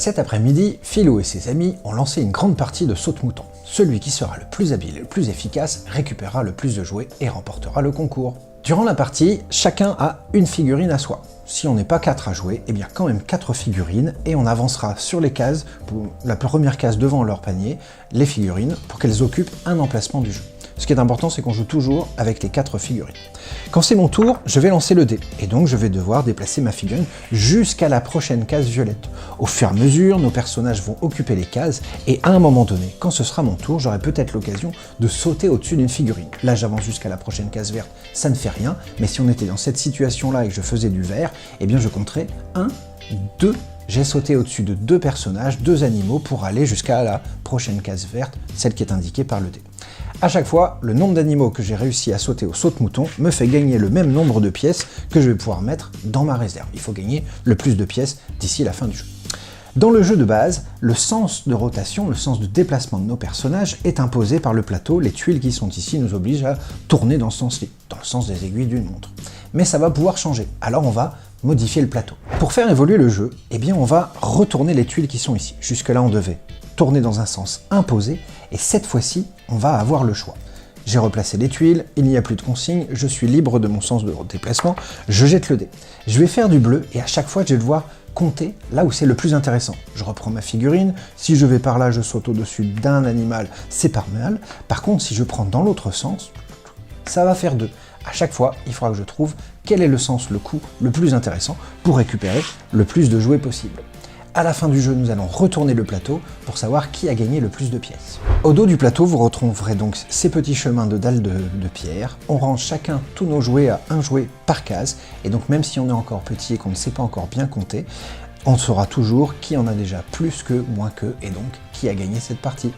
Cet après-midi, Philou et ses amis ont lancé une grande partie de saute-mouton. Celui qui sera le plus habile et le plus efficace récupérera le plus de jouets et remportera le concours. Durant la partie, chacun a une figurine à soi. Si on n'est pas 4 à jouer, eh bien quand même 4 figurines, et on avancera sur les cases, pour la première case devant leur panier, les figurines, pour qu'elles occupent un emplacement du jeu. Ce qui est important, c'est qu'on joue toujours avec les 4 figurines. Quand c'est mon tour, je vais lancer le dé, et donc je vais devoir déplacer ma figurine jusqu'à la prochaine case violette. Au fur et à mesure, nos personnages vont occuper les cases, et à un moment donné, quand ce sera mon tour, j'aurai peut-être l'occasion de sauter au-dessus d'une figurine. Là, j'avance jusqu'à la prochaine case verte, ça ne fait rien, mais si on était dans cette situation-là et que je faisais du vert, eh bien je compterais 1, 2, j'ai sauté au-dessus de 2 personnages, 2 animaux, pour aller jusqu'à la prochaine case verte, celle qui est indiquée par le dé. À chaque fois, le nombre d'animaux que j'ai réussi à sauter au saute-mouton me fait gagner le même nombre de pièces que je vais pouvoir mettre dans ma réserve. Il faut gagner le plus de pièces d'ici la fin du jeu. Dans le jeu de base, le sens de rotation, le sens de déplacement de nos personnages est imposé par le plateau. Les tuiles qui sont ici nous obligent à tourner dans ce sens-ci, dans le sens des aiguilles d'une montre. Mais ça va pouvoir changer, alors on va modifier le plateau. Pour faire évoluer le jeu, eh bien on va retourner les tuiles qui sont ici. Jusque-là, on devait tourner dans un sens imposé, et cette fois-ci, on va avoir le choix. J'ai replacé les tuiles, il n'y a plus de consigne, je suis libre de mon sens de déplacement, je jette le dé. Je vais faire du bleu, et à chaque fois, je vais devoir compter là où c'est le plus intéressant. Je reprends ma figurine, si je vais par là, je saute au-dessus d'un animal, c'est pas mal. Par contre, si je prends dans l'autre sens, ça va faire 2. À chaque fois, il faudra que je trouve quel est le sens, le coup le plus intéressant pour récupérer le plus de jouets possible. À la fin du jeu, nous allons retourner le plateau pour savoir qui a gagné le plus de pièces. Au dos du plateau, vous retrouverez donc ces petits chemins de dalles de pierre. On range chacun tous nos jouets à un jouet par case, et donc même si on est encore petit et qu'on ne sait pas encore bien compter, on saura toujours qui en a déjà plus que, moins que, et donc qui a gagné cette partie.